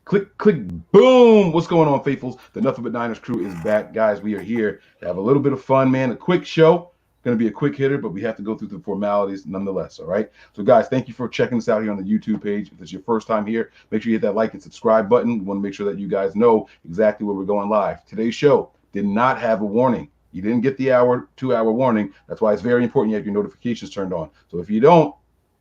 Click, boom. What's going on, faithfuls? The Nothing But Niners crew is back. Guys, we are here to have a little bit of fun, man. A quick show. Going to be a quick hitter, but we have to go through the formalities nonetheless, all right? So, guys, thank you for checking us out here on the YouTube page. If it's your first time here, make sure you hit that like and subscribe button. We want to make sure that you guys know exactly where we're going live. Today's show did not have a warning. You didn't get the 2-hour warning. That's why it's very important you have your notifications turned on. So if you don't,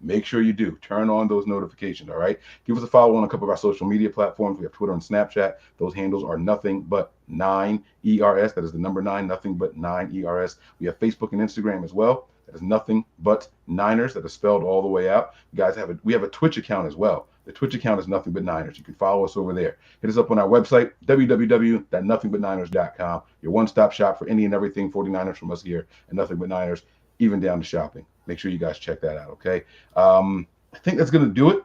make sure you do. Turn on those notifications, all right? Give us a follow on a couple of our social media platforms. We have Twitter and Snapchat. Those handles are Nothing But 9ERS. That is the number 9, Nothing But 9ERS. We have Facebook and Instagram as well. That is Nothing But Niners. That is spelled all the way out. You guys we have a Twitch account as well. The Twitch account is Nothing But Niners. You can follow us over there. Hit us up on our website, www.nothingbutniners.com. Your one-stop shop for any and everything 49ers from us here at Nothing But Niners, even down to shopping. Make sure you guys check that out, okay? I think that's going to do it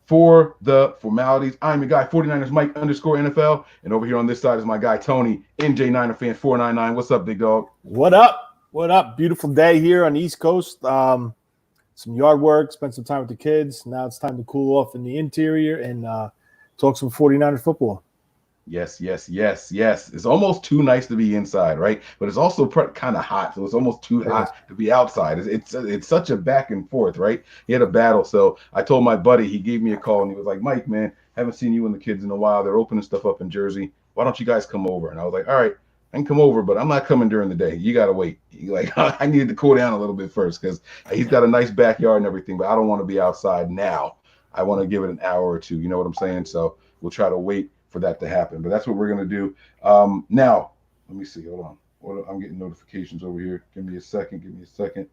for the formalities. I'm your guy, 49ers Mike _NFL. And over here on this side is my guy, Tony, NJ Niner Fan 499. What's up, big dog? What up? What up? Beautiful day here on the East Coast. Some yard work, spent some time with the kids. Now it's time to cool off in the interior and talk some 49ers football. Yes. It's almost too nice to be inside, right? But it's also kind of hot, so it's almost too hot to be outside. It's such a back and forth, right? He had a battle. So I told my buddy, he gave me a call, and he was like, Mike, man, haven't seen you and the kids in a while. They're opening stuff up in Jersey. Why don't you guys come over? And I was like, all right, I can come over, but I'm not coming during the day. You got to wait. I needed to cool down a little bit first because he's got a nice backyard and everything, but I don't want to be outside now. I want to give it an hour or two. You know what I'm saying? So we'll try to wait for that to happen, but that's what we're going to do. Now, let me see. Hold on. I'm getting notifications over here. Give me a second.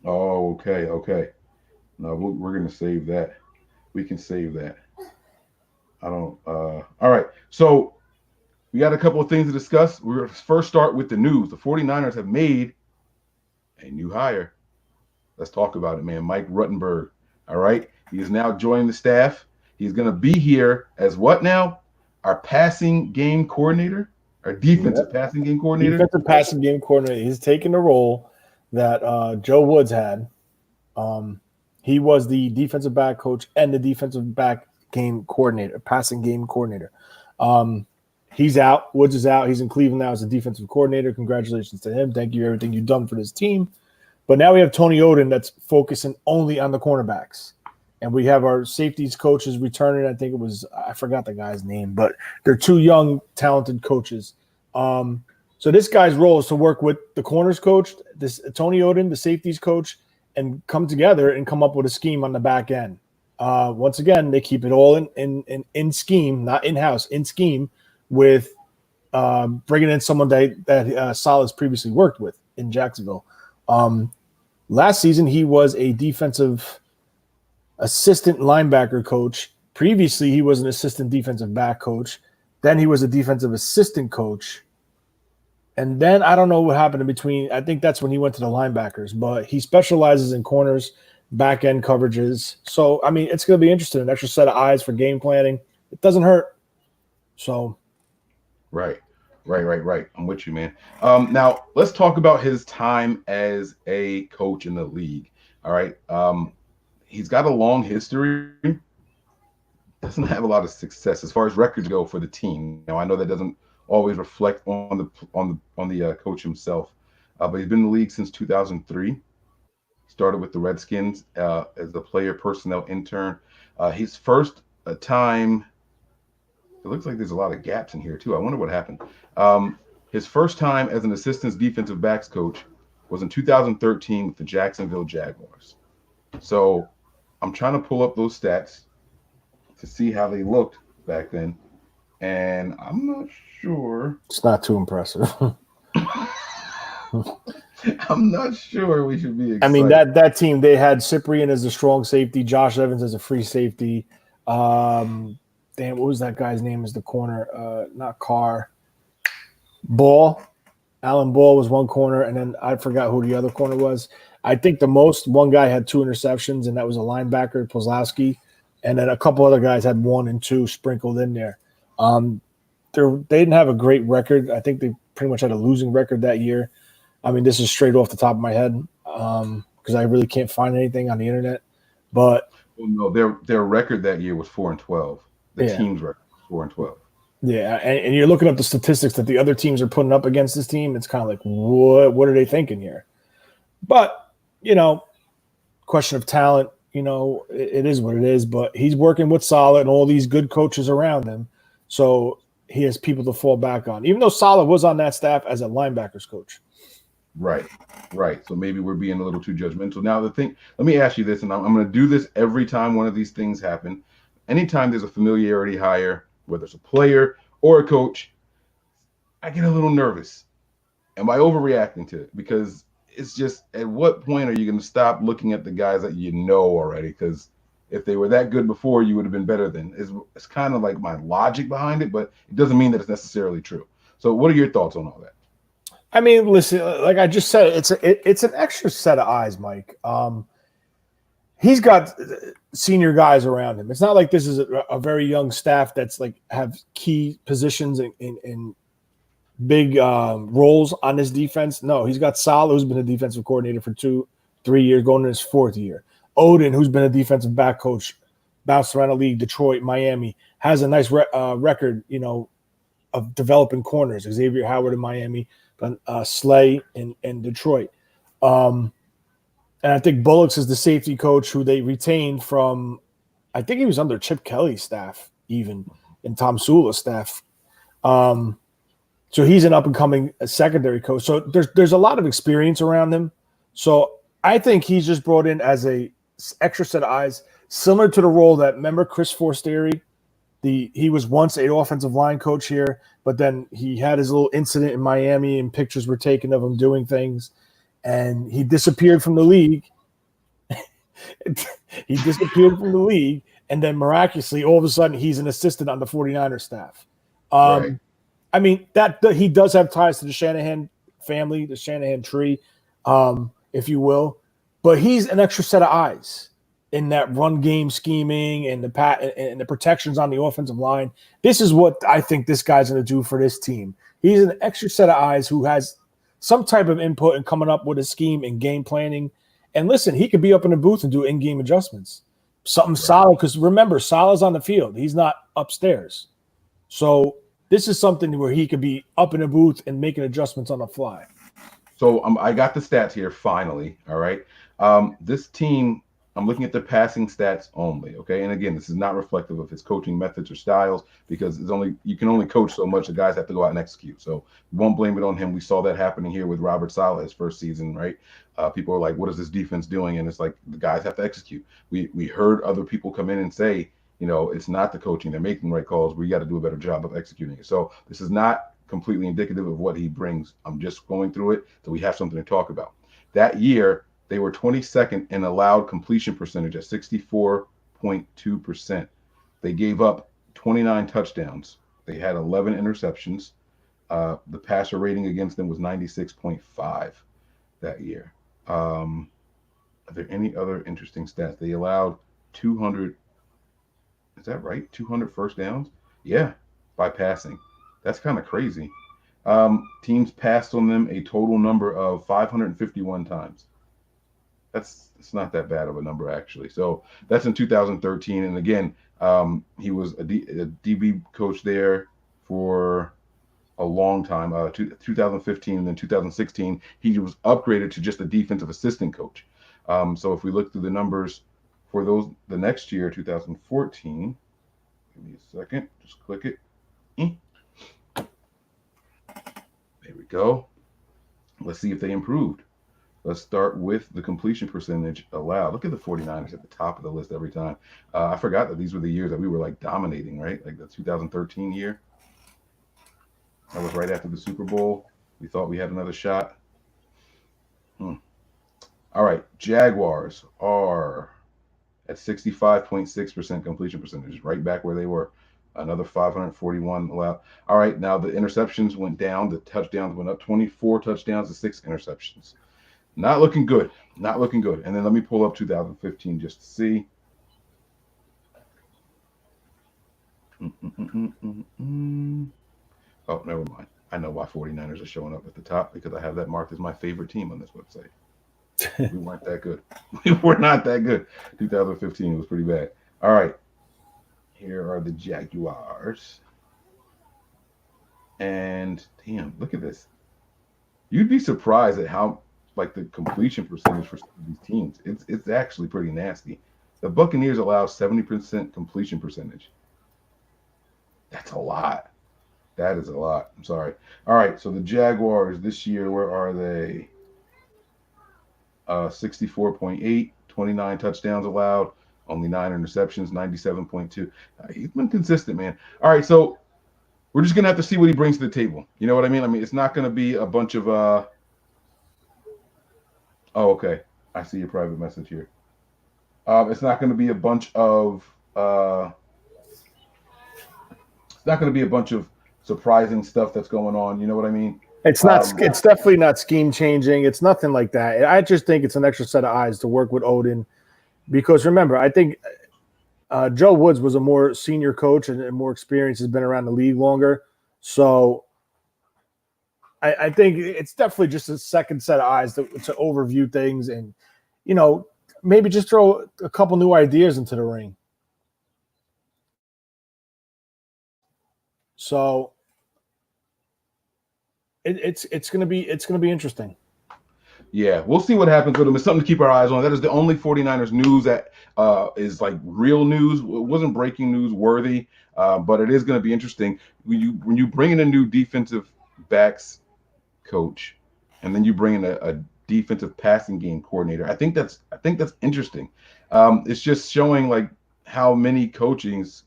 Oh, okay. No, we're going to save that. We can save that. All right. So we got a couple of things to discuss. We're going to first start with the news. The 49ers have made a new hire. Let's talk about it, man. Mike Ruttenberg. All right. He is now joining the staff. He's going to be here as what now? Our passing game coordinator? Our defensive passing game coordinator? Defensive passing game coordinator. He's taking the role that Joe Woods had. He was the defensive back coach and the defensive back game coordinator, passing game coordinator. He's out. Woods is out. He's in Cleveland now as a defensive coordinator. Congratulations to him. Thank you for everything you've done for this team. But now we have Tony Oden that's focusing only on the cornerbacks. And we have our safeties coaches returning. I think I forgot the guy's name, but they're two young, talented coaches. So this guy's role is to work with the corners coach, this Tony Oden, the safeties coach, and come together and come up with a scheme on the back end. Once again, they keep it all in scheme, not in-house, in scheme with bringing in someone that Saleh's previously worked with in Jacksonville. Last season, he was a defensive assistant linebacker coach. Previously, he was an assistant defensive back coach. Then he was a defensive assistant coach. And then I don't know what happened in between. I think that's when he went to the linebackers. But he specializes in corners, back-end coverages. So, I mean, it's going to be interesting. An extra set of eyes for game planning. It doesn't hurt. So. Right. I'm with you, man. Now, let's talk about his time as a coach in the league. All right. He's got a long history. Doesn't have a lot of success as far as records go for the team. Now, I know that doesn't always reflect on the coach himself, but he's been in the league since 2003. Started with the Redskins as a player personnel intern. His first time. It looks like there's a lot of gaps in here too. I wonder what happened. His first time as an assistant defensive backs coach was in 2013 with the Jacksonville Jaguars. So I'm trying to pull up those stats to see how they looked back then, and I'm not sure. It's not too impressive. I'm not sure we should be excited. I mean, that team, they had Cyprian as a strong safety, Josh Evans as a free safety. What was that guy's name as the corner? Not Carr. Ball. Alan Ball was one corner, and then I forgot who the other corner was. I think one guy had 2 interceptions, and that was a linebacker, Pozlowski, and then a couple other guys had 1 and 2 sprinkled in there. They didn't have a great record. I think they pretty much had a losing record that year. I mean, this is straight off the top of my head because I really can't find anything on the internet. But Well, no, their record that year was 4-12. The yeah, team's record was 4-12. yeah, and you're looking up the statistics that the other teams are putting up against this team. It's kind of like, what are they thinking here? But you know, question of talent. It is what it is. But he's working with Saleh and all these good coaches around him, so he has people to fall back on. Even though Saleh was on that staff as a linebackers coach. Right, right. So maybe we're being a little too judgmental. Now, let me ask you this, and I'm going to do this every time one of these things happen. Anytime there's a familiarity hire, whether it's a player or a coach, I get a little nervous. Am I overreacting to it? Because it's just, at what point are you going to stop looking at the guys that you know already? Because if they were that good before, you would have been better then. It's kind of like my logic behind it, but it doesn't mean that it's necessarily true. So, what are your thoughts on all that? I mean, listen, like I just said, it's an extra set of eyes, Mike. He's got senior guys around him. It's not like this is a very young staff that's like have key positions in big roles on this defense. No, he's got Saleh, who's been a defensive coordinator for 2-3 years, going in his fourth year. Odin, who's been a defensive back coach, bounced around the league, Detroit, Miami, has a nice record, of developing corners. Xavier Howard in Miami, Slay in Detroit. And I think Bullocks is the safety coach who they retained from, I think he was under Chip Kelly's staff, even, and Tom Sula's staff. So he's an up and coming secondary coach. So there's a lot of experience around him. So I think he's just brought in as a extra set of eyes, similar to the role that, remember Chris Forstieri, he was once a offensive line coach here, but then he had his little incident in Miami and pictures were taken of him doing things, and he disappeared from the league. And then miraculously, all of a sudden, he's an assistant on the 49ers staff. Right. I mean, that he does have ties to the Shanahan family, the Shanahan tree, if you will, but he's an extra set of eyes in that run game scheming and the protections on the offensive line. This is what I think this guy's going to do for this team. He's an extra set of eyes who has some type of input in coming up with a scheme and game planning. And listen, he could be up in the booth and do in-game adjustments. Something solid, because remember, Saleh's on the field. He's not upstairs. So this is something where he could be up in the booth and making adjustments on the fly. So I got the stats here finally. All right. This team, I'm looking at the passing stats only. Okay. And again, this is not reflective of his coaching methods or styles, because you can only coach so much. The guys have to go out and execute. So we won't blame it on him. We saw that happening here with Robert Saleh his first season, right? People are like, what is this defense doing? And it's like, the guys have to execute. We heard other people come in and say, it's not the coaching. They're making the right calls. We got to do a better job of executing it. So this is not completely indicative of what he brings. I'm just going through it so we have something to talk about. That year, they were 22nd in allowed completion percentage at 64.2%. They gave up 29 touchdowns. They had 11 interceptions. The passer rating against them was 96.5 that year. Are there any other interesting stats? They allowed 200. Is that right? 200 first downs? Yeah, by passing. That's kind of crazy. Teams passed on them a total number of 551 times. It's not that bad of a number, actually. So that's in 2013. And again, he was a DB coach there for a long time, 2015 and then 2016. He was upgraded to just a defensive assistant coach. So if we look through the numbers for the next year, 2014, give me a second, just click it. There we go. Let's see if they improved. Let's start with the completion percentage allowed. Look at the 49ers at the top of the list every time. I forgot that these were the years that we were like dominating, right? Like the 2013 year. That was right after the Super Bowl. We thought we had another shot. All right. Jaguars are at 65.6% completion percentage, right back where they were. Another 541 allowed. All right. Now the interceptions went down. The touchdowns went up. 24 touchdowns to 6 interceptions. Not looking good. Not looking good. And then let me pull up 2015 just to see. Oh, never mind. I know why 49ers are showing up at the top, because I have that marked as my favorite team on this website. We weren't that good. We were not that good. 2015 was pretty bad. All right. Here are the Jaguars. And damn, look at this. You'd be surprised at how like the completion percentage for some of these teams. It's actually pretty nasty. The Buccaneers allow 70% completion percentage. That's a lot. That is a lot. I'm sorry. All right, so the Jaguars this year, where are they? 64.8, 29 touchdowns allowed, only 9 interceptions, 97.2. He's been consistent, man. All right, so we're just gonna have to see what he brings to the table. You know what I mean? I mean, it's not gonna be a bunch of oh, okay. I see your private message here. It's not gonna be a bunch of it's not gonna be a bunch of surprising stuff that's going on. You know what I mean? It's not. It's definitely not scheme changing. It's nothing like that. I just think it's an extra set of eyes to work with Odin, because remember, I think Joe Woods was a more senior coach and more experienced, has been around the league longer. So I think it's definitely just a second set of eyes to overview things and, maybe just throw a couple new ideas into the ring. So it's gonna be interesting. Yeah, we'll see what happens with him. It's something to keep our eyes on. That is the only 49ers news that is like real news. It wasn't breaking news worthy, but it is going to be interesting when you bring in a new defensive backs coach, and then you bring in a defensive passing game coordinator. I think that's interesting. It's just showing like how many coaches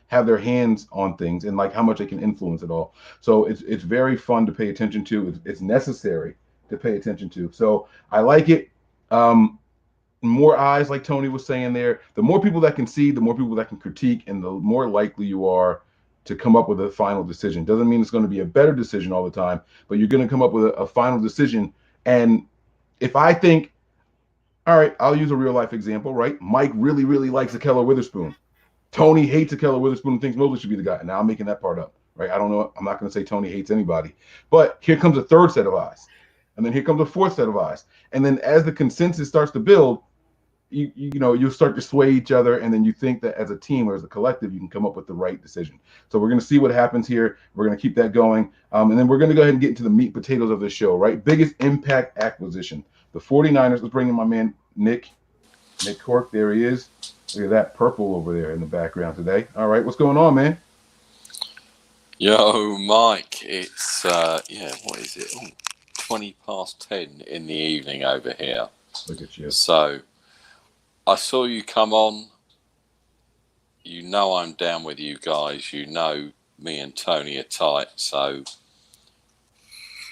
have their hands on things and like how much they can influence it all. So it's very fun to pay attention to. It's necessary to pay attention to. So I like it. More eyes, like Tony was saying there. The more people that can see, the more people that can critique, and the more likely you are to come up with a final decision. Doesn't mean it's going to be a better decision all the time, but you're going to come up with a final decision. And if I think, all right, I'll use a real life example, right? Mike really, really likes Akeller Witherspoon. Tony hates Akeller Witherspoon and thinks Mosley should be the guy. Now I'm making that part up, right? I don't know. I'm not going to say Tony hates anybody, but here comes a third set of eyes. And then here comes a fourth set of eyes. And then as the consensus starts to build, you'll start to sway each other. And then you think that as a team or as a collective, you can come up with the right decision. So we're going to see what happens here. We're going to keep that going. And then we're going to go ahead and get into the meat and potatoes of this show, right? Biggest impact acquisition. The 49ers, let's bring in my man, Nick Cork. There he is. Look at that purple over there in the background today. All right, what's going on, man? Yo, Mike, it's, what is it? 20 past 10 in the evening over here. Look at you. So I saw you come on. You know I'm down with you guys. You know me and Tony are tight. So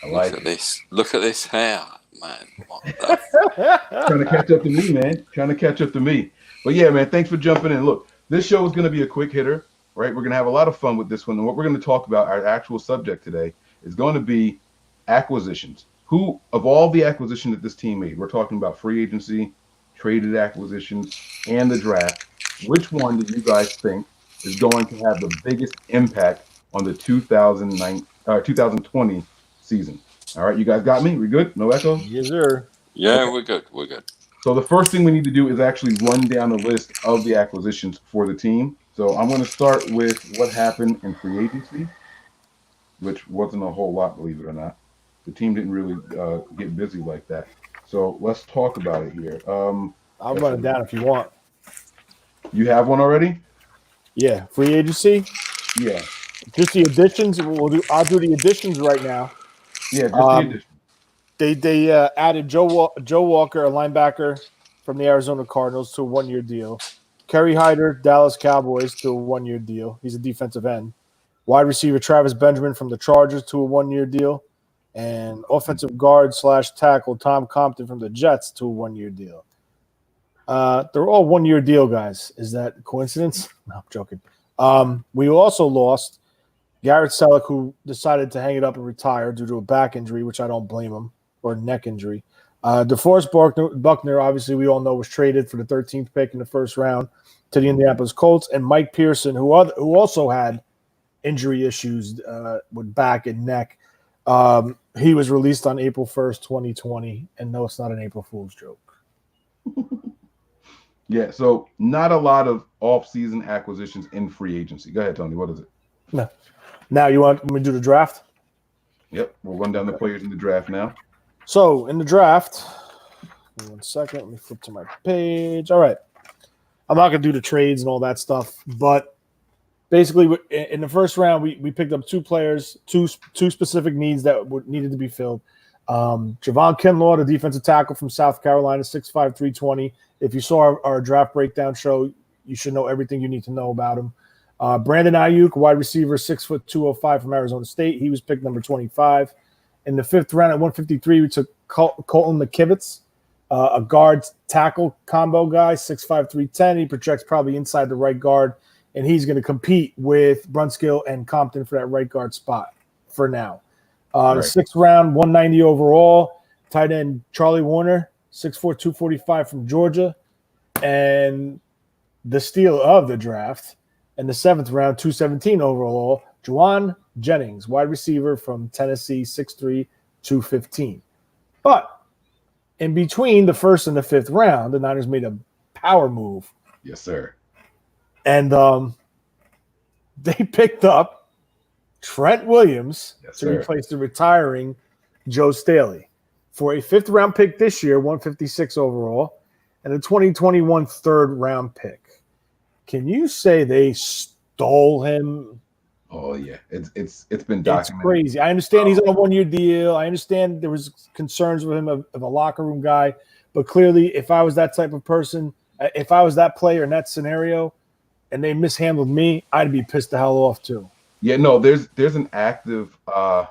look at this. Look at this hair, man. What the Trying to catch up to me, man. Trying to catch up to me. But yeah, man, thanks for jumping in. Look, this show is going to be a quick hitter, right? We're going to have a lot of fun with this one. And what we're going to talk about, our actual subject today, is going to be acquisitions. Who, of all the acquisitions that this team made, we're talking about free agency, traded acquisitions, and the draft, which one do you guys think is going to have the biggest impact on the 2020 season? All right, you guys got me? We good? No echoes? Yes, sir. Yeah, okay. We're good. We're good. So the first thing we need to do is actually run down the list of the acquisitions for the team. So I'm going to start with what happened in free agency, which wasn't a whole lot, believe it or not. The team didn't really get busy like that. So let's talk about it here. I'll run it down if you want. You have one already? Yeah, free agency. Yeah. Just the additions. I'll do the additions right now. Yeah, just the additions. They added Joe Walker, a linebacker from the Arizona Cardinals, to a 1-year deal. Kerry Hyder, Dallas Cowboys, to a 1-year deal. He's a defensive end. Wide receiver Travis Benjamin from the Chargers to a 1-year deal. And offensive guard / tackle Tom Compton from the Jets to a 1-year deal. They're all 1-year deal, guys. Is that a coincidence? No, I'm joking. We also lost Garrett Selleck, who decided to hang it up and retire due to a back injury, which I don't blame him, or a neck injury. DeForest Buckner, obviously, we all know, was traded for the 13th pick in the first round to the Indianapolis Colts. And Mike Pearson, who also had injury issues with back and neck, He was released on April 1st, 2020. And no, it's not an April Fool's joke. Yeah, so not a lot of off-season acquisitions in free agency. Go ahead, Tony. What is it? No. Now you want me to do the draft? Yep, we'll run down the players in the draft now. So in the draft, 1 second, let me flip to my page. All right. I'm not going to do the trades and all that stuff, but basically in the first round, we picked up two players, two specific needs that needed to be filled. Javon Kinlaw, the defensive tackle from South Carolina, 6'5", 320. If you saw our draft breakdown show, you should know everything you need to know about him. Brandon Ayuk, wide receiver, 6'2", 205 from Arizona State. He was picked number 25. In the fifth round at 153, we took Colton McKivitz, a guard tackle combo guy, 6'5", 310. He projects probably inside the right guard, and he's going to compete with Brunskill and Compton for that right guard spot for now. The sixth round, 190 overall, tight end Charlie Warner, 6'4", 245 from Georgia. And the steal of the draft, in the seventh round, 217 overall, Juwan Jennings, wide receiver from Tennessee, 6'3", 215. But in between the first and the fifth round, the Niners made a power move. Yes, sir. And they picked up Trent Williams to replace the retiring Joe Staley for a fifth-round pick this year, 156 overall, and a 2021 third-round pick. Can you say they stole him? Oh yeah, it's been documented. It's crazy. I understand he's on a one-year deal. I understand there was concerns with him of a locker room guy, but clearly, if I was that type of person, if I was that player in that scenario, and they mishandled me, I'd be pissed the hell off too. Yeah, no, there's an active. I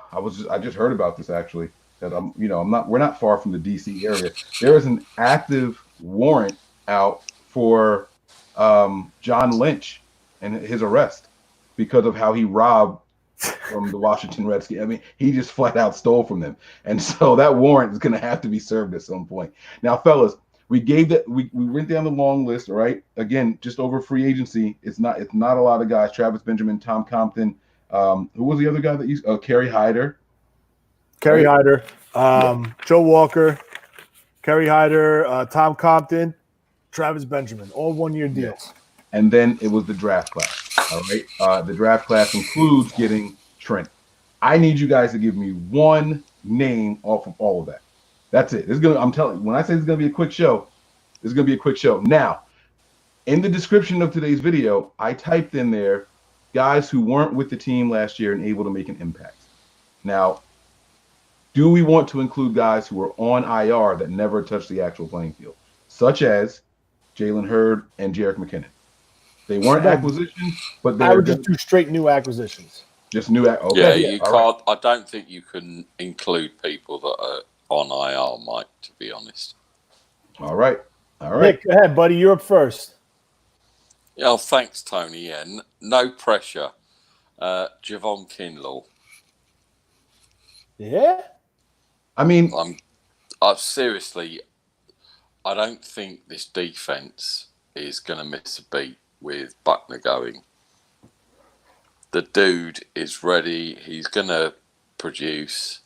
just heard about this actually. That we're not far from the DC area. There is an active warrant out for John Lynch and his arrest because of how he robbed from the Washington Redskins. I mean, he just flat out stole from them. And so that warrant is going to have to be served at some point. Now, fellas, we went down the long list, all right? Again, just over free agency, it's not a lot of guys. Travis Benjamin, Tom Compton. Who was the other guy that used? Kerry Hyder. Kerry Hyder, Joe Walker, Kerry Hyder, Tom Compton, Travis Benjamin, all one-year deals. Yes. And then it was the draft class. All right. The draft class includes getting Trent. I need you guys to give me one name off of all of that. That's it. I'm telling you, when I say it's gonna be a quick show, it's gonna be a quick show. Now, in the description of today's video, I typed in there guys who weren't with the team last year and able to make an impact. Now, do we want to include guys who were on IR that never touched the actual playing field, such as Jalen Hurd and Jerick McKinnon? They weren't acquisitions, but I would just do straight new acquisitions. Just new. Okay. Yeah, you can't. Right. I don't think you can include people that are on IR, Mike. To be honest. All right. Nick, go ahead, buddy. You're up first. Yeah, thanks, Tony. Yeah, no pressure. Javon Kinlaw. Yeah. I mean, seriously, I don't think this defense is going to miss a beat with Buckner going. The dude is ready. He's going to produce.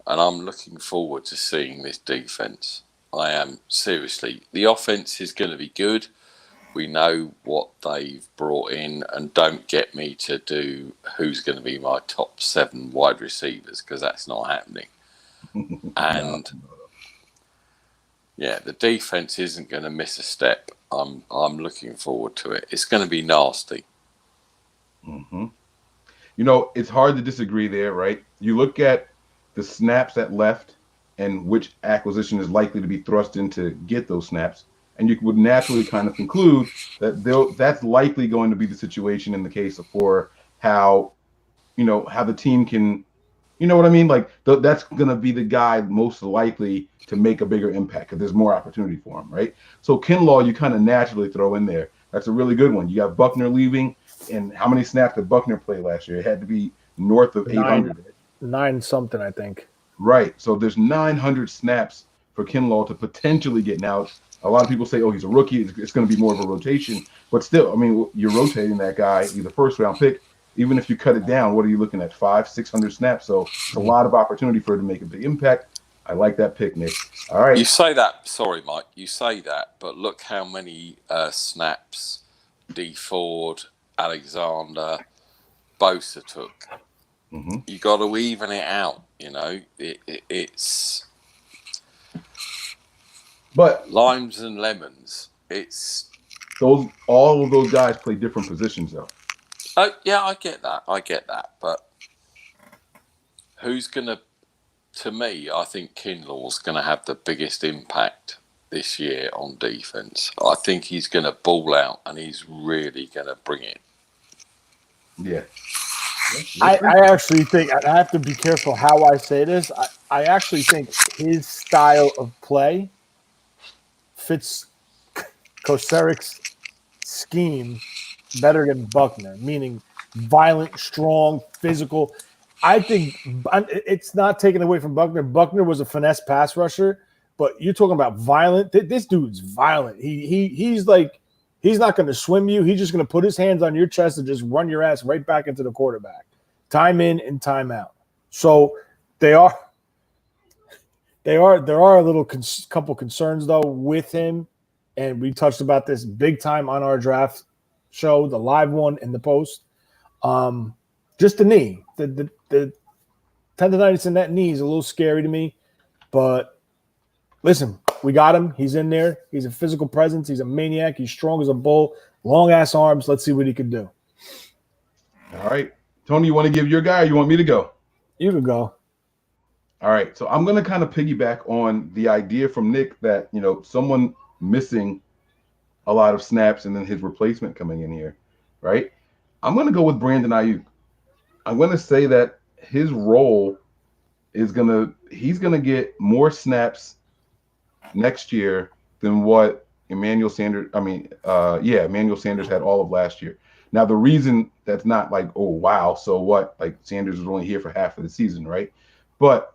And I'm looking forward to seeing this defense. I am, seriously. The offense is going to be good. We know what they've brought in. And don't get me to do who's going to be my top 7 wide receivers, because that's not happening. And yeah, the defense isn't going to miss a step. I'm looking forward to it. It's going to be nasty. Mm-hmm. You know, it's hard to disagree there, right? You look at the snaps that left and which acquisition is likely to be thrust in to get those snaps, and you would naturally kind of conclude that that's likely going to be the situation in the case for how the team can. You know what I mean? Like that's going to be the guy most likely to make a bigger impact because there's more opportunity for him, right? So Kinlaw, you kind of naturally throw in there. That's a really good one. You got Buckner leaving, and how many snaps did Buckner play last year? It had to be north of 800. 9 something, I think. Right. So there's 900 snaps for Kinlaw to potentially get. Now, a lot of people say, oh, he's a rookie. It's going to be more of a rotation. But still, I mean, you're rotating that guy. He's a first-round pick. Even if you cut it down, what are you looking at? 500-600 snaps. So it's a lot of opportunity for him to make a big impact. I like that pick, Nick. All right. You say that. Sorry, Mike. You say that, but look how many snaps D Ford, Alexander, Bosa took. Mm-hmm. You got to even it out. It's But limes and lemons. It's all of those guys play different positions, though. oh yeah, I get that. But who's gonna? To me, I think Kinlaw's going to have the biggest impact this year on defense. I think he's going to ball out and he's really going to bring it. Yeah. I actually think I have to be careful how I say this. I actually think his style of play fits Koseric's scheme better than Buckner, meaning violent, strong, physical. I think it's not taken away from Buckner. Buckner was a finesse pass rusher, but you're talking about violent. This dude's violent. He's like, he's not going to swim you. He's just going to put his hands on your chest and just run your ass right back into the quarterback. Time in and time out. So there are a little couple concerns though with him, and we touched about this big time on our draft show, the live one in the post. Just the knee, the tendonitis in that knee is a little scary to me, but listen, we got him. He's in there. He's a physical presence. He's a maniac. He's strong as a bull. Long ass arms. Let's see what he can do. All right, Tony, you want to give your guy, or you want me to go? You can go. All right, so I'm going to kind of piggyback on the idea from Nick that, someone missing a lot of snaps and then his replacement coming in here, right? I'm going to go with Brandon Ayuk. I'm going to say that his role is he's going to get more snaps next year than what Emmanuel Sanders had all of last year. Now, the reason that's not like, oh, wow, so what? Like, Sanders was only here for half of the season, right? But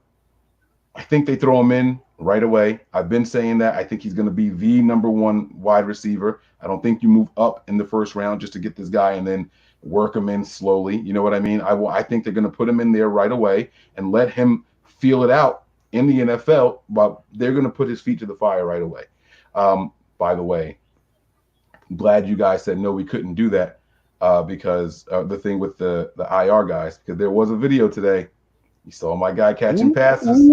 I think they throw him in right away. I've been saying that. I think he's going to be the number one wide receiver. I don't think you move up in the first round just to get this guy and then work him in slowly. You know what I mean? I think they're going to put him in there right away and let him feel it out in the NFL, but they're going to put his feet to the fire right away. By the way, I'm glad you guys said no, we couldn't do that because the thing with the IR guys, because there was a video today. You saw my guy catching passes.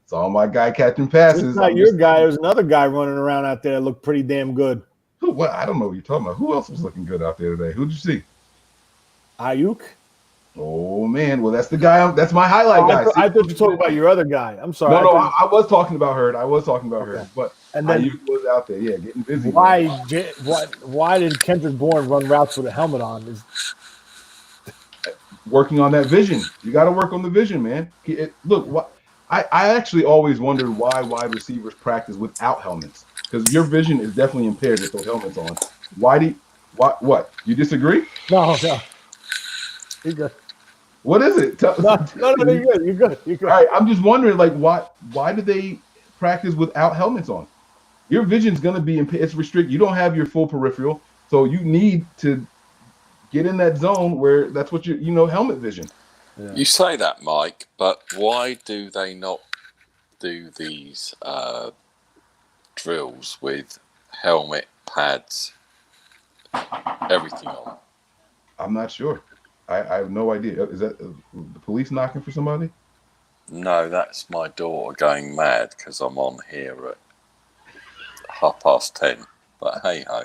Saw my guy catching passes. It's not your guy. There's another guy running around out there that looked pretty damn good. Well, I don't know what you're talking about. Who else was looking good out there today? Who'd you see? Ayuk. Oh man, well that's the guy. That's my highlight guy. I thought you were talking about your other guy. I'm sorry. I was talking about Hurd. Hurd, but and then Ayuk was out there, getting busy. Why did Kendrick Bourne run routes with a helmet on? Working on that vision. You got to work on the vision, man. I actually always wondered why wide receivers practice without helmets, because your vision is definitely impaired with those helmets on. What? You disagree? No. You're good. What is it? No, you're good. All right, I'm just wondering, like, why do they practice without helmets on? Your vision's going to be it's restricted. You don't have your full peripheral, so you need to get in that zone where that's what helmet vision. Yeah. You say that, Mike, but why do they not do these drills with helmet, pads, everything on? I'm not sure. I have no idea. Is that the police knocking for somebody? No, that's my daughter going mad because I'm on here at 10:30. But hey ho,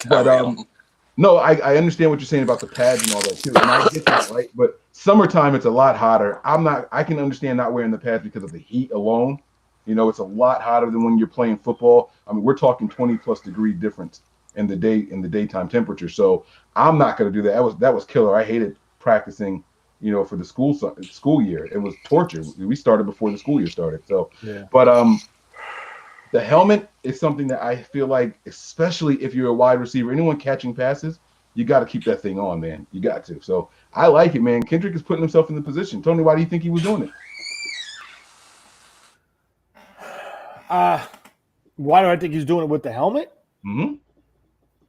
carry on. No, I understand what you're saying about the pads and all that too, and I get that, right? But summertime, it's a lot hotter. I can understand not wearing the pads because of the heat alone. It's a lot hotter than when you're playing football. I mean, we're talking 20+ degree difference in the daytime temperature. So I'm not going to do that. That was killer. I hated practicing, for the school year. It was torture. We started before the school year started. So, yeah. But the helmet is something that I feel like, especially if you're a wide receiver, anyone catching passes, you got to keep that thing on, man. You got to. So I like it, man. Kendrick is putting himself in the position. Tony, why do you think he was doing it? Why do I think he's doing it with the helmet? Mm-hmm.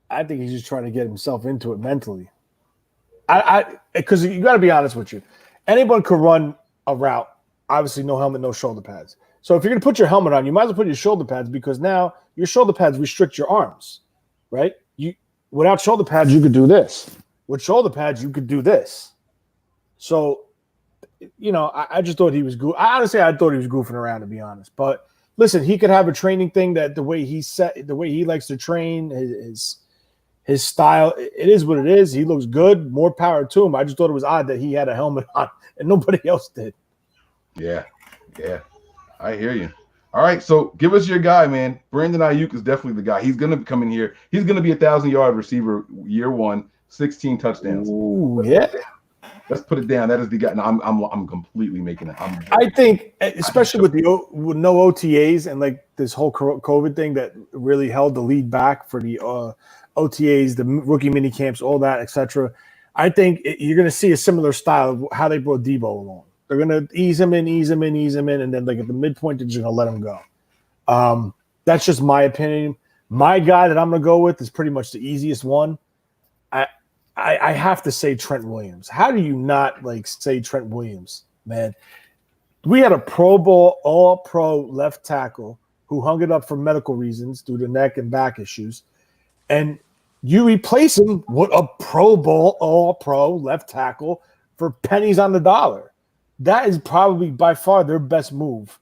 I think he's just trying to get himself into it mentally. Because you got to be honest with you. Anyone could run a route. Obviously, no helmet, no shoulder pads. So if you're going to put your helmet on, you might as well put your shoulder pads because now your shoulder pads restrict your arms, right? Without shoulder pads, you could do this. With shoulder pads, you could do this. So, I just thought he was good. I thought he was goofing around, to be honest. But listen, he could have a training thing that the way he likes to train, his style, it is what it is. He looks good. More power to him. I just thought it was odd that he had a helmet on and nobody else did. Yeah. I hear you. All right, so give us your guy, man. Brandon Ayuk is definitely the guy. He's going to come in here. He's going to be a 1,000-yard receiver year one, 16 touchdowns. Ooh, yeah. Let's put it down. That is the guy. No, I'm completely making it. I think, especially with no OTAs and like this whole COVID thing that really held the lead back for the OTAs, the rookie mini camps, all that, etc. I think you're going to see a similar style of how they brought Debo along. They're going to ease him in, and then like at the midpoint, they're just going to let him go. That's just my opinion. My guy that I'm going to go with is pretty much the easiest one. I have to say Trent Williams. How do you not say Trent Williams, man? We had a Pro Bowl, All-Pro left tackle who hung it up for medical reasons due to neck and back issues, and you replace him with a Pro Bowl, All-Pro left tackle for pennies on the dollar. That is probably by far their best move.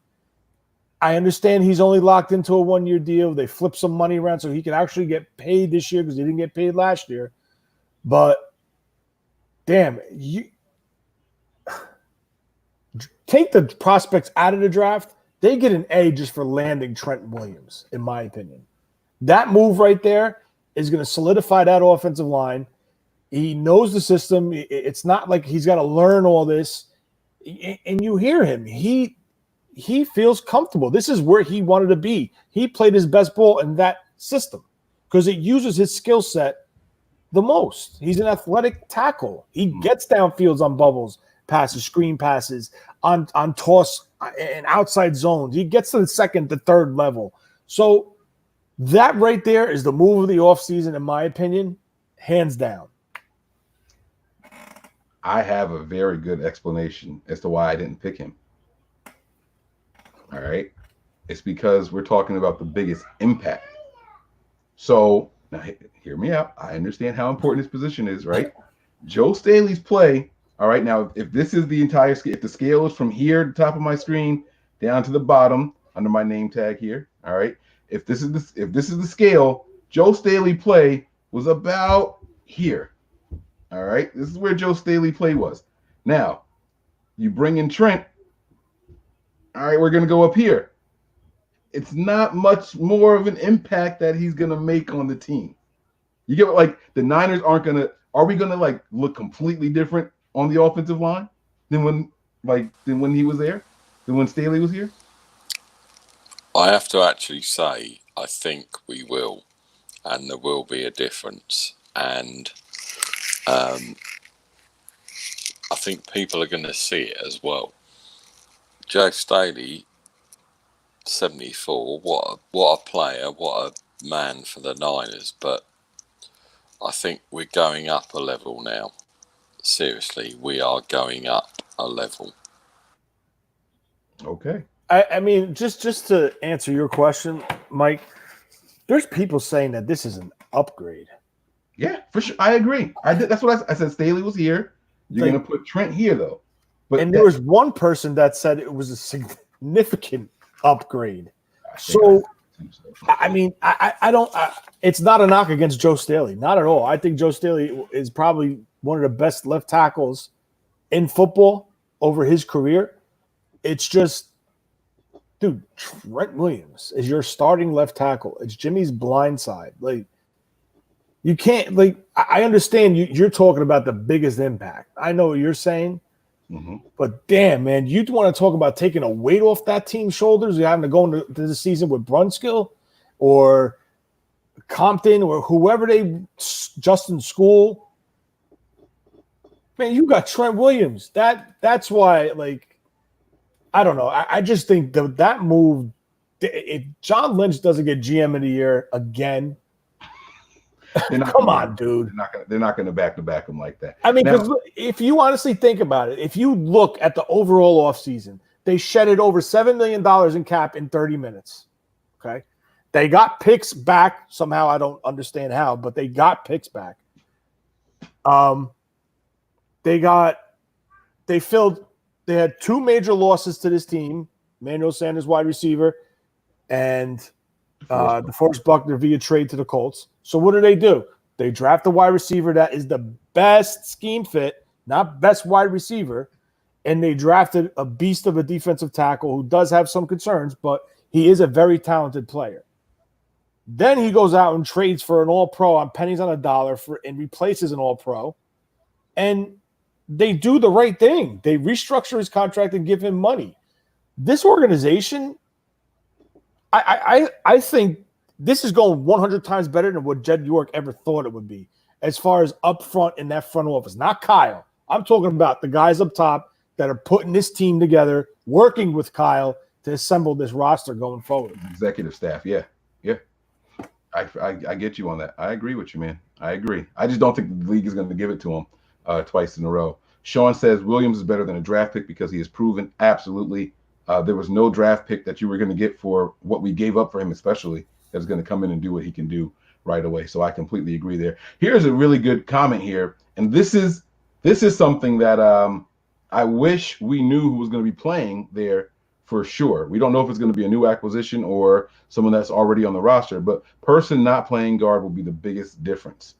I understand he's only locked into a one-year deal. They flip some money around so he can actually get paid this year because he didn't get paid last year. But, damn, you take the prospects out of the draft, they get an A just for landing Trent Williams, in my opinion. That move right there is going to solidify that offensive line. He knows the system. It's not like he's got to learn all this. And you hear him. He feels comfortable. This is where he wanted to be. He played his best ball in that system because it uses his skill set the most. He's an athletic tackle. He gets downfields on bubbles, passes, screen passes, on toss and outside zones. He gets to the second, the third level. So that right there is the move of the offseason, in my opinion, hands down. I have a very good explanation as to why I didn't pick him. All right. It's because we're talking about the biggest impact. So now hear me out. I understand how important this position is, right? Joe Staley's play. All right. Now, if this is the entire scale, if the scale is from here, the top of my screen, down to the bottom under my name tag here. All right. If this is the scale, Joe Staley play was about here. All right. This is where Joe Staley play was. Now, you bring in Trent. All right, we're going to go up here. It's not much more of an impact that he's going to make on the team. You get what, the Niners aren't going to – are we going to, look completely different on the offensive line than when he was there, than when Staley was here? I have to actually say I think we will, and there will be a difference. And I think people are going to see it as well. Joe Staley, 74, what a player, what a man for the Niners. But I think we're going up a level now. Seriously, we are going up a level. Okay. I mean, just to answer your question, Mike, there's people saying that this is an upgrade. Yeah, for sure. I agree. That's what I said. Staley was here. You're going to put Trent here, though. But there was one person that said it was a significant upgrade. So, I mean, I don't – it's not a knock against Joe Staley. Not at all. I think Joe Staley is probably one of the best left tackles in football over his career. It's just, dude, Trent Williams is your starting left tackle. It's Jimmy's blind side. You can't – I understand you're talking about the biggest impact. I know what you're saying. Mm-hmm. But damn, man, you want to talk about taking a weight off that team's shoulders? You're having to go into the season with Brunskill or Compton or whoever Justin School. Man, you got Trent Williams. That's why, I don't know. I just think that move, if John Lynch doesn't get GM of the year again, Come on, dude. They're not gonna back him like that. I mean, Now, because if you honestly think about it, if you look at the overall offseason, they shedded over $7 million in cap in 30 minutes. Okay. They got picks back somehow. I don't understand how, but they got picks back. They had two major losses to this team, Manuel Sanders, wide receiver, and DeForest Buckner via trade to the Colts. So what do? They draft a wide receiver that is the best scheme fit, not best wide receiver, and they drafted a beast of a defensive tackle who does have some concerns, but he is a very talented player. Then he goes out and trades for an all-pro on pennies on a dollar and replaces an all-pro. And they do the right thing. They restructure his contract and give him money. This organization, I think this is going 100 times better than what Jed York ever thought it would be as far as up front in that front office. Not Kyle. I'm talking about the guys up top that are putting this team together, working with Kyle to assemble this roster going forward. Executive staff, yeah. I get you on that. I agree with you, man. I agree. I just don't think the league is going to give it to him twice in a row. Sean says Williams is better than a draft pick because he has proven absolutely there was no draft pick that you were going to get for what we gave up for him, especially that's going to come in and do what he can do right away. So I completely agree there. Here's a really good comment here, and this is something that I wish we knew who was going to be playing there for sure. We don't know if it's going to be a new acquisition or someone that's already on the roster, but Person not playing guard will be the biggest difference.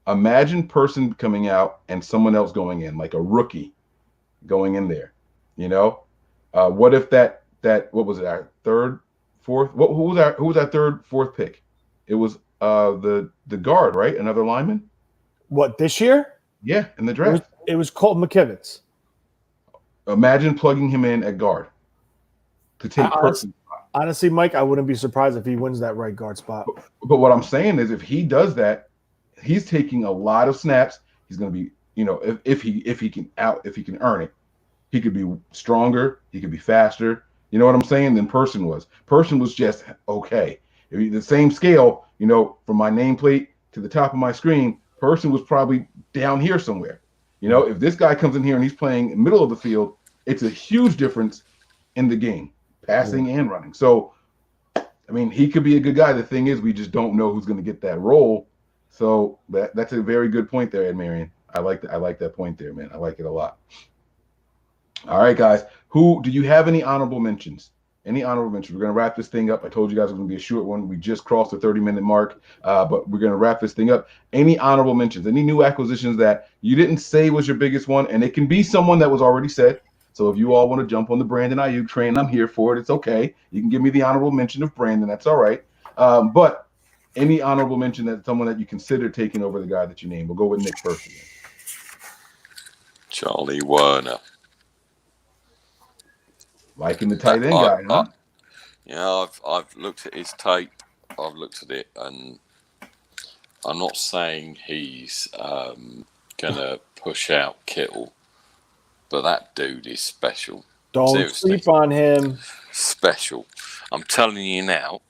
Imagine Person coming out and someone else going in, like a rookie going in there. What if that what was it, our third, fourth? Who was our third, fourth pick? It was the guard, right? Another lineman. What, this year? Yeah, in the draft. It was Colton McKivitz. Imagine plugging him in at guard to take Person. Honestly, Mike, I wouldn't be surprised if he wins that right guard spot. But what I'm saying is, if he does that, he's taking a lot of snaps. He's going to be, if he can earn it, he could be stronger. He could be faster. You know what I'm saying? Than Person was. Person was just okay. The same scale, from my nameplate to the top of my screen, Person was probably down here somewhere. If this guy comes in here and he's playing in the middle of the field, it's a huge difference in the game, passing and running. So, I mean, he could be a good guy. The thing is, we just don't know who's going to get that role. So that's a very good point there, Ed Marion. I like that point there, man. I like it a lot. All right, guys. Do you have any honorable mentions? Any honorable mentions? We're going to wrap this thing up. I told you guys it was going to be a short one. We just crossed the 30-minute mark, but we're going to wrap this thing up. Any honorable mentions? Any new acquisitions that you didn't say was your biggest one? And it can be someone that was already said. So if you all want to jump on the Brandon Ayuk train, I'm here for it. It's okay. You can give me the honorable mention of Brandon. That's all right. But any honorable mention that someone that you consider taking over the guy that you named? We'll go with Nick first again. Charlie Werner. Liking the tight end guy, huh? I've looked at his tape. I've looked at it, and I'm not saying he's gonna push out Kittle, but that dude is special. Don't Seriously. sleep on him. Special. I'm telling you now,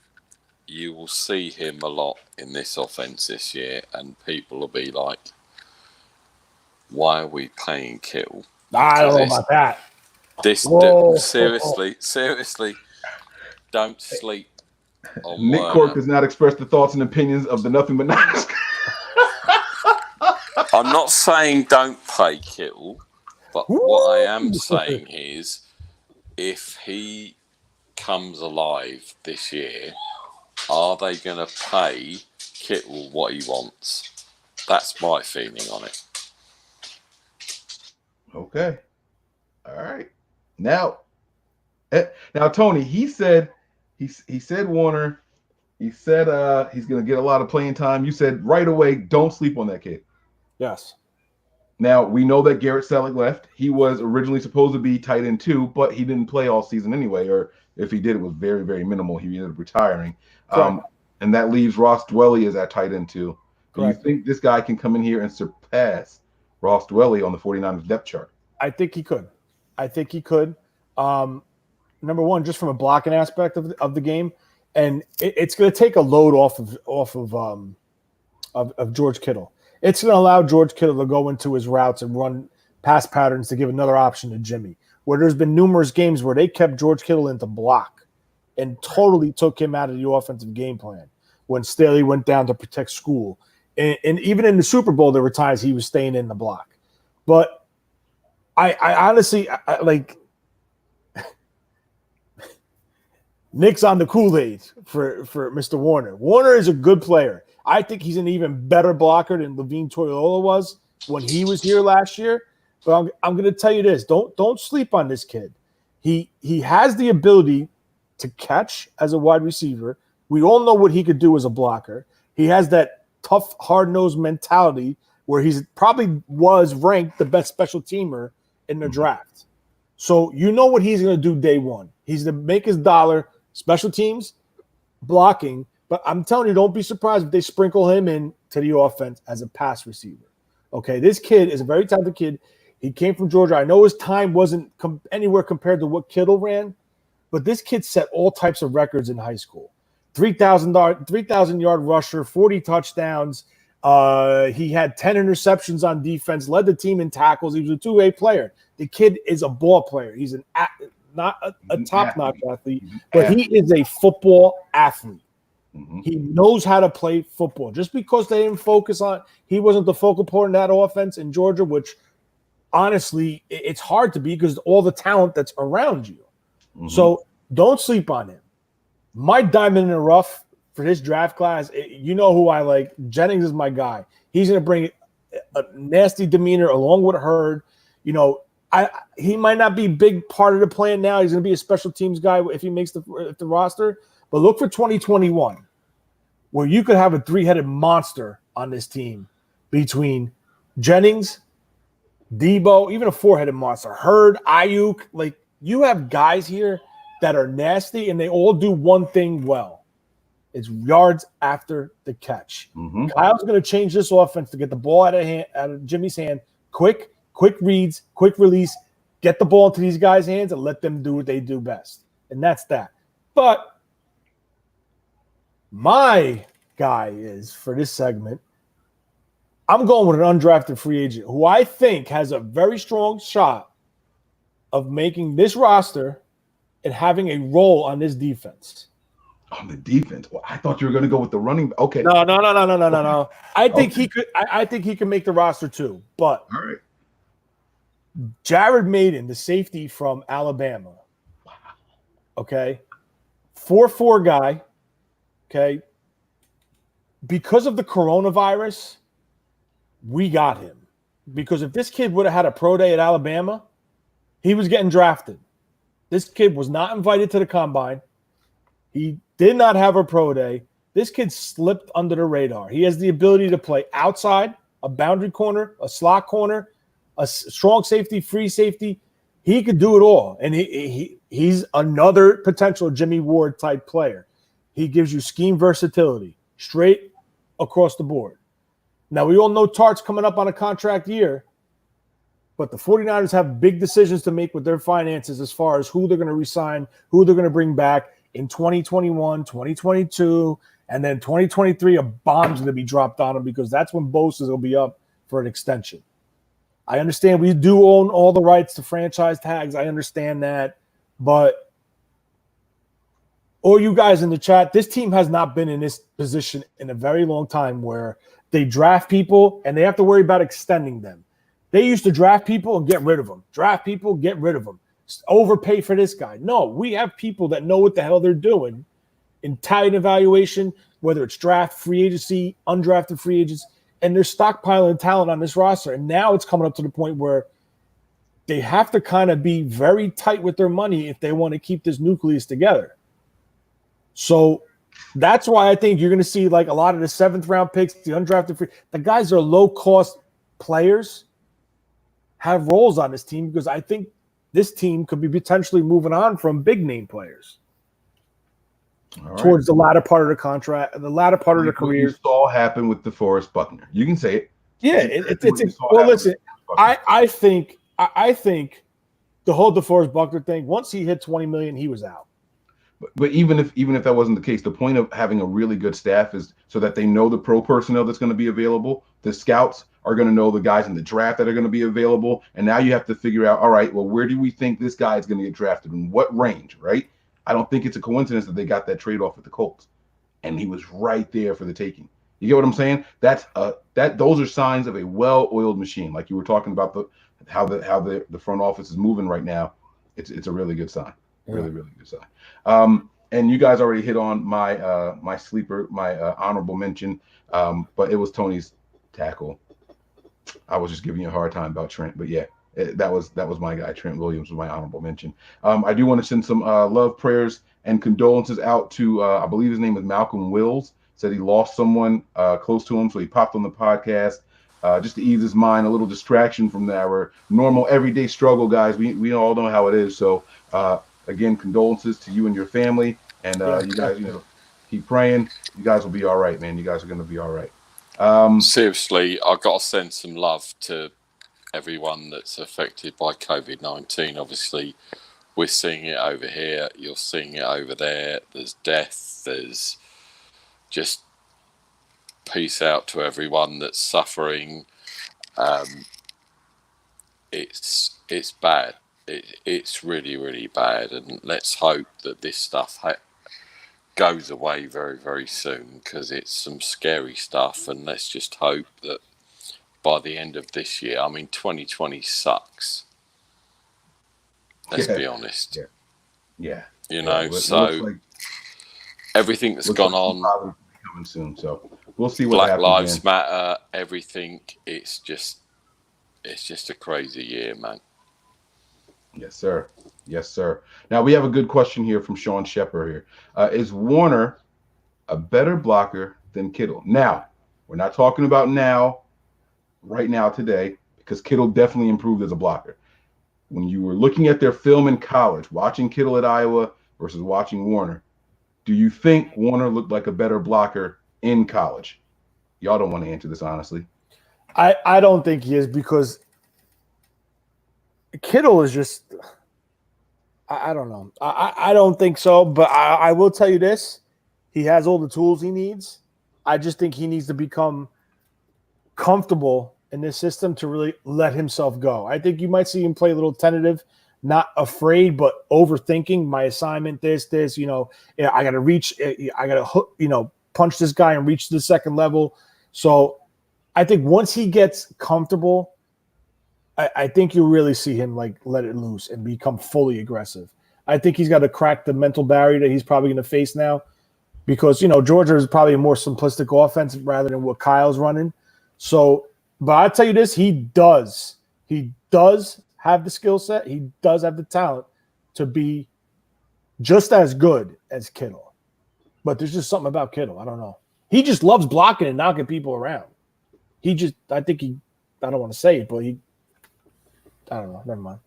you will see him a lot in this offense this year, and people will be like, why are we paying Kittle? I don't know about that. Seriously, don't sleep on Nick Werner. Cork does not express the thoughts and opinions of the Nothing But Niners. I'm not saying don't pay Kittle, but what I am saying is, if he comes alive this year, are they going to pay Kittle what he wants? That's my feeling on it. Okay. All right. Now, Tony, he said Warner. He said he's going to get a lot of playing time. You said right away, don't sleep on that kid. Yes. Now, we know that Garrett Selleck left. He was originally supposed to be tight end 2, but he didn't play all season anyway, or if he did, it was very, very minimal. He ended up retiring. And that leaves Ross Dwelley as that tight end 2. Do you think this guy can come in here and surpass Ross Dwelley on the 49ers depth chart? I think he could. Number one, just from a blocking aspect of the game, and it's going to take a load off of of George Kittle. It's going to allow George Kittle to go into his routes and run pass patterns to give another option to Jimmy, where there's been numerous games where they kept George Kittle into block and totally took him out of the offensive game plan when Staley went down to protect school. And even in the Super Bowl, there were times he was staying in the block. But I honestly like Nick's on the Kool-Aid for Mr. Warner. Warner is a good player. I think he's an even better blocker than Levine Toilolo was when he was here last year. But I'm going to tell you this: don't sleep on this kid. He has the ability to catch as a wide receiver. We all know what he could do as a blocker. He has that tough, hard-nosed mentality where he's probably was ranked the best special teamer in the draft. So you know what he's going to do day one. He's going to make his dollar, special teams, blocking. But I'm telling you, don't be surprised if they sprinkle him in to the offense as a pass receiver. Okay, this kid is a very talented kid. He came from Georgia. I know his time wasn't anywhere compared to what Kittle ran, but this kid set all types of records in high school. 3,000-yard rusher, 40 touchdowns. He had 10 interceptions on defense, led the team in tackles. He was a two-way player. The kid is a ball player. He's not a top-notch athlete, but he is a football athlete. Mm-hmm. He knows how to play football. Just because they didn't focus on – he wasn't the focal point in that offense in Georgia, which honestly it's hard to be because all the talent that's around you. Mm-hmm. So don't sleep on him. My diamond in the rough for this draft class, you know who I like. Jennings is my guy. He's going to bring a nasty demeanor along with Hurd. You know, he might not be a big part of the plan now. He's going to be a special teams guy if he makes the roster. But look for 2021, where you could have a three-headed monster on this team between Jennings, Debo, even a four-headed monster, Hurd, Ayuk. Like, you have guys here that are nasty, and they all do one thing well. It's yards after the catch. Mm-hmm. Kyle's going to change this offense to get the ball out of Jimmy's hand, quick reads, quick release, get the ball into these guys' hands and let them do what they do best. And that's that. But my guy is, for this segment, I'm going with an undrafted free agent who I think has a very strong shot of making this roster and having a role on this defense. On the defense? Well, I thought you were going to go with the running. Okay. No. I think he could. I think he can make the roster too. But all right. Jared Maiden, the safety from Alabama. Wow. Okay. 4'4" guy. Okay. Because of the coronavirus, we got him. Because if this kid would have had a pro day at Alabama, he was getting drafted. This kid was not invited to the combine. He did not have a pro day. This kid slipped under the radar. He has the ability to play outside, a boundary corner, a slot corner, a strong safety, free safety. He could do it all. And he's another potential Jimmy Ward type player. He gives you scheme versatility straight across the board. Now, we all know Tart's coming up on a contract year, but the 49ers have big decisions to make with their finances as far as who they're going to re-sign, who they're going to bring back in 2021, 2022, and then 2023, a bomb's going to be dropped on them because that's when Bosa's will be up for an extension. I understand we do own all the rights to franchise tags. I understand that. But all you guys in the chat, this team has not been in this position in a very long time where they draft people and they have to worry about extending them. They used to draft people and get rid of them. Draft people, get rid of them. Overpay for this guy. No, we have people that know what the hell they're doing in talent evaluation, whether it's draft, free agency, undrafted free agents, and they're stockpiling talent on this roster. And now it's coming up to the point where they have to kind of be very tight with their money if they want to keep this nucleus together. So that's why I think you're going to see like a lot of the 7th-round picks, the undrafted free, the guys are low-cost players, have roles on this team because I think this team could be potentially moving on from big-name players towards the latter part of the contract, the latter part of the career. You saw happen with DeForest Buckner. You can say it. Yeah, well, listen, I think the whole DeForest Buckner thing, once he hit $20 million, he was out. But even if that wasn't the case, the point of having a really good staff is so that they know the pro personnel that's going to be available. The scouts are going to know the guys in the draft that are going to be available. And now you have to figure out, all right, well, where do we think this guy is going to get drafted? In what range, right? I don't think it's a coincidence that they got that trade off with the Colts. And he was right there for the taking. You get what I'm saying? Those are signs of a well-oiled machine. Like you were talking about how the front office is moving right now. It's a really good sign. Really, really good sign. And you guys already hit on my sleeper, my honorable mention. But it was Tony's tackle. I was just giving you a hard time about Trent, but yeah, that was my guy. Trent Williams was my honorable mention. I do want to send some love, prayers, and condolences out to I believe his name is Malcolm Wills. Said he lost someone close to him, so he popped on the podcast just to ease his mind, a little distraction from our normal everyday struggle, guys. We all know how it is. So again, condolences to you and your family, and you guys, keep praying. You guys will be all right, man. You guys are going to be all right. Seriously, I've got to send some love to everyone that's affected by COVID-19. Obviously, we're seeing it over here. You're seeing it over there. There's death. There's just peace out to everyone that's suffering. It's bad. It's really, really bad. And let's hope that this stuff goes away very, very soon, because it's some scary stuff. And let's just hope that by the end of this year, 2020 sucks. Let's be honest. Yeah. So everything that's gone on, coming soon. So we'll see what Black happens. Lives Matter, everything. It's just a crazy year, man. Yes, sir. Yes, sir. Now we have a good question here from Sean Shepard here. Is Warner a better blocker than Kittle? Now, we're not talking about right now, today, because Kittle definitely improved as a blocker. When you were looking at their film in college, watching Kittle at Iowa versus watching Warner, do you think Warner looked like a better blocker in college? Y'all don't want to answer this honestly. I don't think he is, because Kittle is just – I don't know. I don't think so, but I will tell you this. He has all the tools he needs. I just think he needs to become comfortable in this system to really let himself go. I think you might see him play a little tentative, not afraid, but overthinking my assignment, I got to reach, I got to, punch this guy and reach to the second level. So I think once he gets comfortable, I think you'll really see him let it loose and become fully aggressive. I think he's got to crack the mental barrier that he's probably going to face now, because, Georgia is probably a more simplistic offense rather than what Kyle's running. So, but I'll tell you this, he does have the skill set. He does have the talent to be just as good as Kittle. But there's just something about Kittle. I don't know. He just loves blocking and knocking people around. I don't want to say it, but I don't know. Never mind.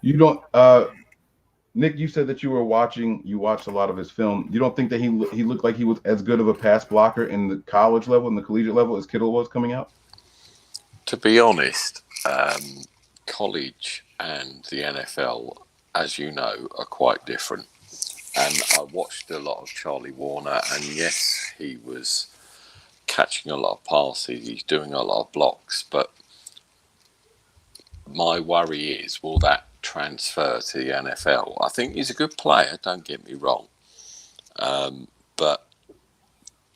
You don't, Nick, you said that you watched a lot of his film. You don't think that he looked like he was as good of a pass blocker in the college level, in the collegiate level, as Kittle was coming out? To be honest, college and the NFL, as you know, are quite different. And I watched a lot of Charlie Warner, and yes, he was catching a lot of passes. He's doing a lot of blocks. But my worry is, will that transfer to the NFL? I think he's a good player, don't get me wrong. But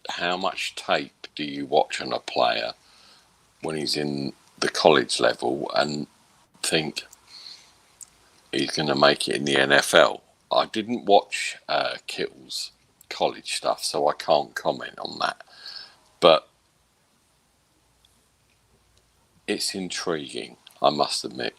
how much tape do you watch on a player when he's in the college level and think he's going to make it in the NFL? I didn't watch Kittle's college stuff, so I can't comment on that. But it's intriguing, I must admit.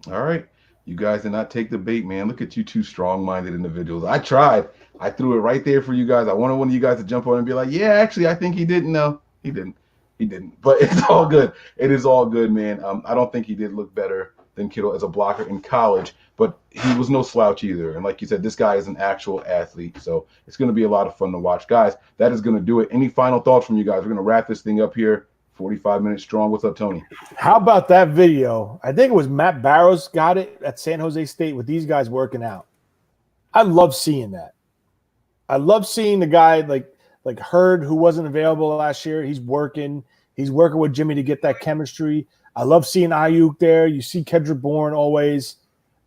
All right. You guys did not take the bait, man. Look at you two strong-minded individuals. I tried. I threw it right there for you guys. I wanted one of you guys to jump on and be like, yeah, actually, I think he didn't. No, he didn't. He didn't. But it's all good. It is all good, man. I don't think he did look better than Kittle as a blocker in college, but he was no slouch either. And like you said, this guy is an actual athlete, so it's going to be a lot of fun to watch. Guys, that is going to do it. Any final thoughts from you guys? We're going to wrap this thing up here. 45 minutes strong. What's up, Tony? How about that video? I think it was Matt Barrows got it at San Jose State with these guys working out. I love seeing that. I love seeing the guy like Hurd, who wasn't available last year. He's working with Jimmy to get that chemistry. I love seeing Ayuk there. You see Kendrick Bourne always.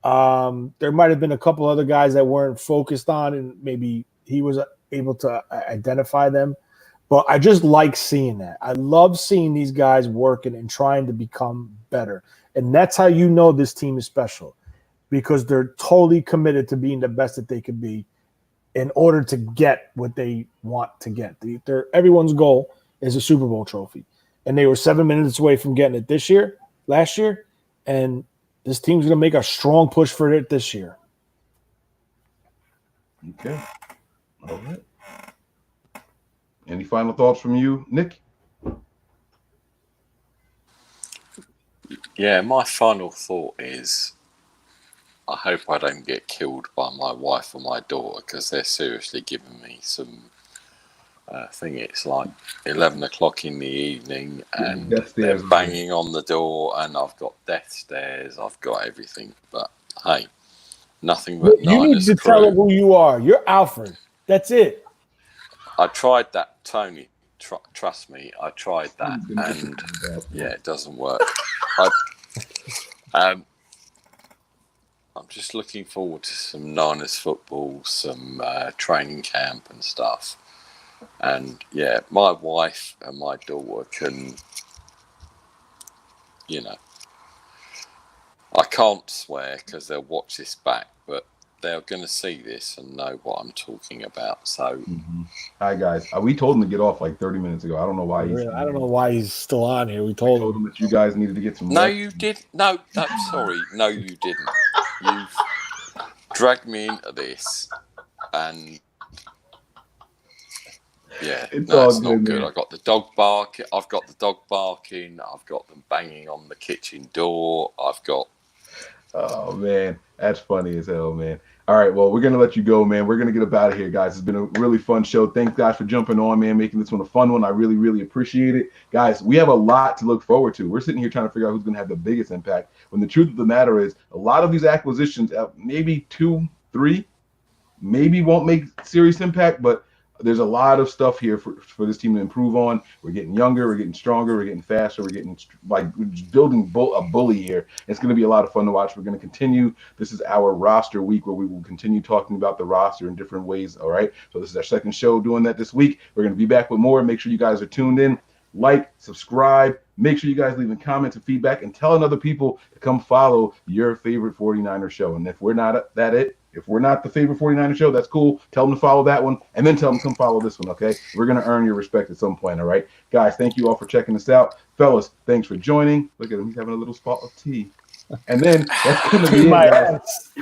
There might have been a couple other guys that weren't focused on, and maybe he was able to identify them. But I just like seeing that. I love seeing these guys working and trying to become better. And that's how you know this team is special, because they're totally committed to being the best that they could be in order to get what they want to get. Everyone's goal is a Super Bowl trophy. And they were 7 minutes away from getting it last year. And this team's going to make a strong push for it this year. Okay. All right. Any final thoughts from you, Nick? Yeah, my final thought is I hope I don't get killed by my wife or my daughter, because they're seriously giving me some thing. It's like 11 o'clock in the evening and they're banging on the door and I've got death stares. I've got everything. But hey, nothing but you Niners need to crew. tell them who you are. You're Alfred. That's it. I tried that, Tony. Trust me, I tried that, and yeah, it doesn't work. I'm just looking forward to some Niners football, some training camp and stuff. And yeah, my wife and my daughter can, I can't swear because they'll watch this back, but they're going to see this and know what I'm talking about. So, Hi guys, we told him to get off like 30 minutes ago. I don't know why I don't know why he's still on here. We told him that you guys needed to get some. No, you did. No, sorry, no, you didn't. You've dragged me into this, and yeah, it's not good. I've got the dog barking. I've got them banging on the kitchen door. Oh man, that's funny as hell, man. All right, well, we're gonna let you go, man. We're gonna get up out of here, guys. It's been a really fun show. Thanks, guys, for jumping on, man, making this one a fun one. I really, really appreciate it, guys. We have a lot to look forward to. We're sitting here trying to figure out who's gonna have the biggest impact. When the truth of the matter is, a lot of these acquisitions, maybe 2, 3, maybe won't make serious impact, but there's a lot of stuff here for this team to improve on. We're getting younger, we're getting stronger, we're getting faster, we're building a bully here. It's going to be a lot of fun to watch. We're going to continue. This is our roster week where we will continue talking about the roster in different ways. All right. So this is our second show doing that this week. We're going to be back with more. Make sure you guys are tuned in. Like, subscribe. Make sure you guys leave comments and feedback, and telling other people to come follow your favorite 49er show. And if we're not if we're not the favorite 49er show, that's cool. Tell them to follow that one, and then tell them to come follow this one, okay? We're going to earn your respect at some point, all right? Guys, thank you all for checking us out. Fellas, thanks for joining. Look at him. He's having a little spot of tea. And then that's going to be it, guys.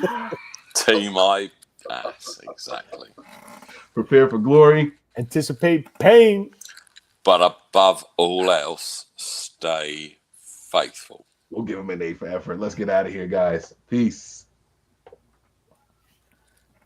Tea my ass, exactly. Prepare for glory. Anticipate pain. But above all else, stay faithful. We'll give him an A for effort. Let's get out of here, guys. Peace.